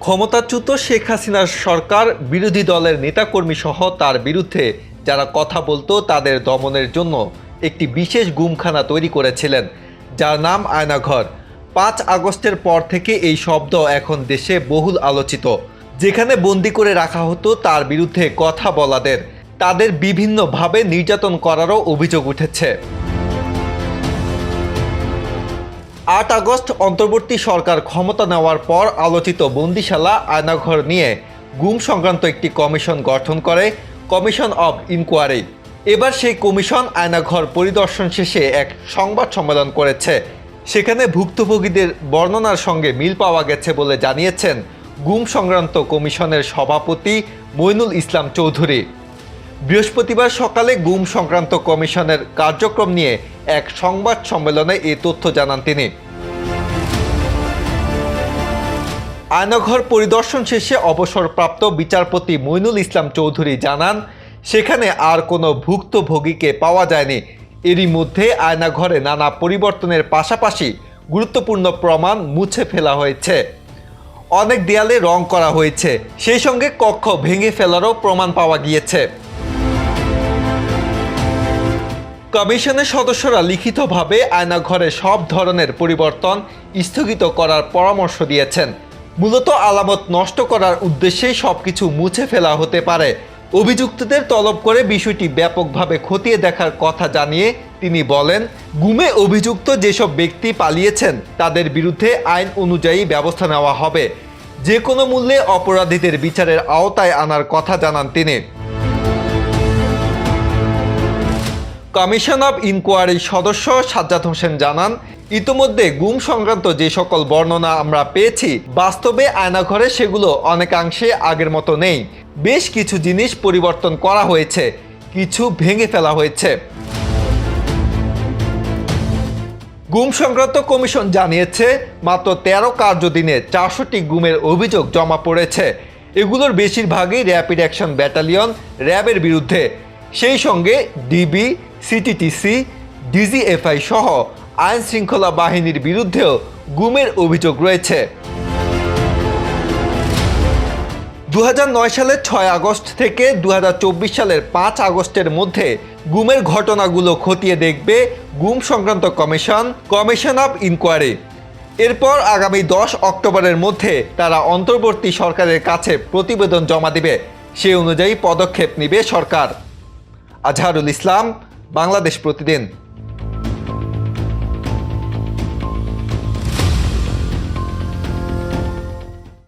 ক্ষমতাচ্যুত শেখ হাসিনার সরকার বিরোধী দলের নেতাকর্মী সহ তার বিরুদ্ধে যারা কথা বলতো তাদের দমনের জন্য একটি বিশেষ গুমখানা তৈরি করেছিলেন, যার নাম আয়নাঘর। ৫ আগস্টের পর থেকে এই শব্দ এখন দেশে বহুল আলোচিত, যেখানে বন্দি করে রাখা হতো তার বিরুদ্ধে কথা বলাদের। তাদের বিভিন্নভাবে নির্যাতন করারও অভিযোগ উঠেছে। ৮ আগস্ট অন্তর্বর্তী সরকার ক্ষমতা নেওয়ার পর আলোচিত বন্দিশালা আয়নাঘর নিয়ে গুম সংক্রান্ত একটি কমিশন গঠন করে কমিশন অব ইনকোয়ারি। এবার সেই কমিশন আয়নাঘর পরিদর্শন শেষে এক সংবাদ সম্মেলন করেছে। সেখানে ভুক্তভোগীদের বর্ণনার সঙ্গে মিল পাওয়া গেছে বলে জানিয়েছেন গুম সংক্রান্ত কমিশনের সভাপতি মইনুল ইসলাম চৌধুরী। বৃহস্পতিবার সকালে গুম সংক্রান্ত কমিশনের কার্যক্রম নিয়ে এক সংবাদ সম্মেলনে এই তথ্য জানান তিনি। আয়নাঘর পরিদর্শন শেষে অবসরপ্রাপ্ত বিচারপতি মইনুল ইসলাম চৌধুরী জানান, সেখানে আর কোনো ভুক্তভোগীকে পাওয়া যায়নি। এরই মধ্যে আয়নাঘরে নানা পরিবর্তনের পাশাপাশি গুরুত্বপূর্ণ প্রমাণ মুছে ফেলা হয়েছে। অনেক দেয়ালে রং করা হয়েছে, সেই সঙ্গে কক্ষ ভেঙে ফেলারও প্রমাণ পাওয়া গিয়েছে। কমিশনের সদস্যরা লিখিতভাবে আয়নাঘরে সব ধরনের পরিবর্তন স্থগিত করার পরামর্শ দিয়েছেন। মূলত আলামত নষ্ট করার উদ্দেশ্যেই সবকিছু মুছে ফেলা হতে পারে। অভিযুক্তদের তলব করে বিষয়টি ব্যাপকভাবে খতিয়ে দেখার কথা জানিয়ে তিনি বলেন, গুমে অভিযুক্ত যেসব ব্যক্তি পালিয়েছেন তাদের বিরুদ্ধে আইন অনুযায়ী ব্যবস্থা নেওয়া হবে। যে কোনো মূল্যে অপরাধীদের বিচারের আওতায় আনার কথা জানান তিনি। কমিশন অব ইনকোয়ারির সদস্য সাজ্জাদ হোসেন জানান, ইতোমধ্যে গুম সংক্রান্ত যে সকল বর্ণনা আমরা পেয়েছি, বাস্তবে আয়নাঘরে সেগুলো অনেকাংশে আগের মতো নেই। বেশ কিছু জিনিস পরিবর্তন করা হয়েছে, কিছু ভেঙে ফেলা হয়েছে। গুম সংক্রান্ত কমিশন জানিয়েছে, মাত্র 13 কার্যদিনে 400টি গুমের অভিযোগ জমা পড়েছে। এগুলোর বেশিরভাগই র্যাপিড অ্যাকশন ব্যাটালিয়ন র্যাবের বিরুদ্ধে। সেই সঙ্গে ডিবি, সিটিটিসি, ডিজিএফআই সহ আইন শৃঙ্খলা বাহিনীর বিরুদ্ধেও গুমের অভিযোগ রয়েছে। 2009 সালের 6 আগস্ট থেকে 2024 সালের 5 আগস্টের মধ্যে গুমের ঘটনাগুলো খতিয়ে দেখবে গুম সংক্রান্ত কমিশন অব ইনকোয়ারি। এরপর আগামী 10 অক্টোবরের মধ্যে তারা অন্তর্বর্তী সরকারের কাছে প্রতিবেদন জমা দিবে। সে অনুযায়ী পদক্ষেপ নেবে সরকার। আজহারুল ইসলাম, বাংলাদেশ প্রতিদিন।